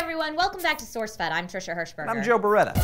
everyone, welcome back to SourceFED. I'm Trisha Hirschberger. And I'm Joe Beretta.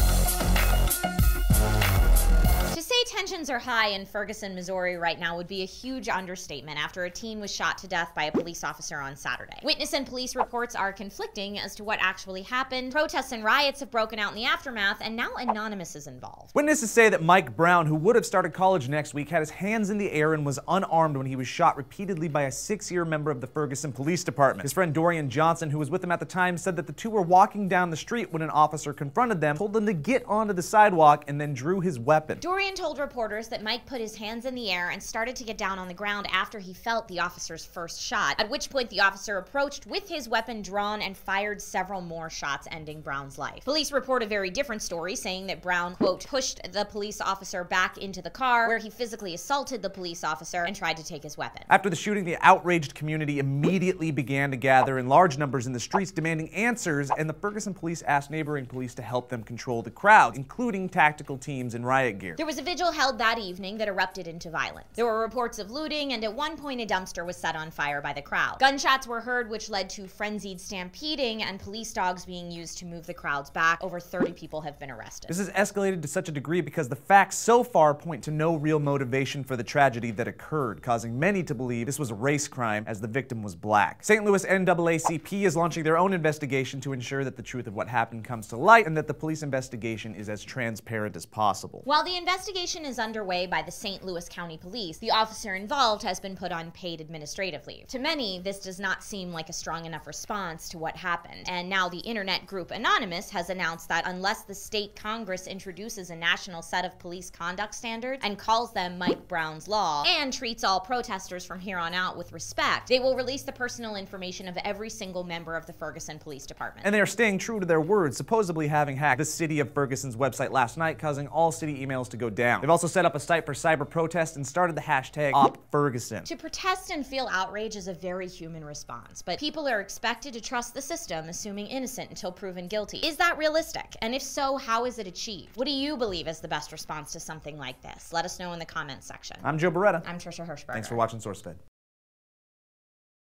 To say tensions are high in Ferguson, Missouri right now would be a huge understatement after a teen was shot to death by a police officer on Saturday. Witness and police reports are conflicting as to what actually happened. Protests and riots have broken out in the aftermath, and now Anonymous is involved. Witnesses say that Mike Brown, who would have started college next week, had his hands in the air and was unarmed when he was shot repeatedly by a 6-year member of the Ferguson Police Department. His friend Dorian Johnson, who was with him at the time, said that the two were walking down the street when an officer confronted them, told them to get onto the sidewalk, and then drew his weapon. Dorian told reporters that Mike put his hands in the air and started to get down on the ground after he felt the officer's first shot, at which point the officer approached with his weapon drawn and fired several more shots, ending Brown's life. Police report a very different story, saying that Brown, quote, pushed the police officer back into the car, where he physically assaulted the police officer and tried to take his weapon. After the shooting, the outraged community immediately began to gather in large numbers in the streets demanding answers, and the Ferguson police asked neighboring police to help them control the crowd, including tactical teams in riot gear. There was a vigil held that evening that erupted into violence. There were reports of looting, and at one point a dumpster was set on fire by the crowd. Gunshots were heard, which led to frenzied stampeding and police dogs being used to move the crowds back. Over 30 people have been arrested. This has escalated to such a degree because the facts so far point to no real motivation for the tragedy that occurred, causing many to believe this was a race crime as the victim was black. St. Louis NAACP is launching their own investigation to ensure that the truth of what happened comes to light and that the police investigation is as transparent as possible. While the investigation is underway by the St. Louis County Police, the officer involved has been put on paid administrative leave. To many, this does not seem like a strong enough response to what happened, and now the internet group Anonymous has announced that unless the state Congress introduces a national set of police conduct standards and calls them Mike Brown's Law and treats all protesters from here on out with respect, they will release the personal information of every single member of the Ferguson Police Department. And they are staying true to their words, supposedly having hacked the city of Ferguson's website last night, causing all city emails to go down. They've also set up a site for cyber protest and started the hashtag #OpFerguson. To protest and feel outrage is a very human response, but people are expected to trust the system, assuming innocent until proven guilty. Is that realistic? And if so, how is it achieved? What do you believe is the best response to something like this? Let us know in the comments section. I'm Joe Beretta. I'm Trisha Hirschberger. Thanks for watching SourceFED.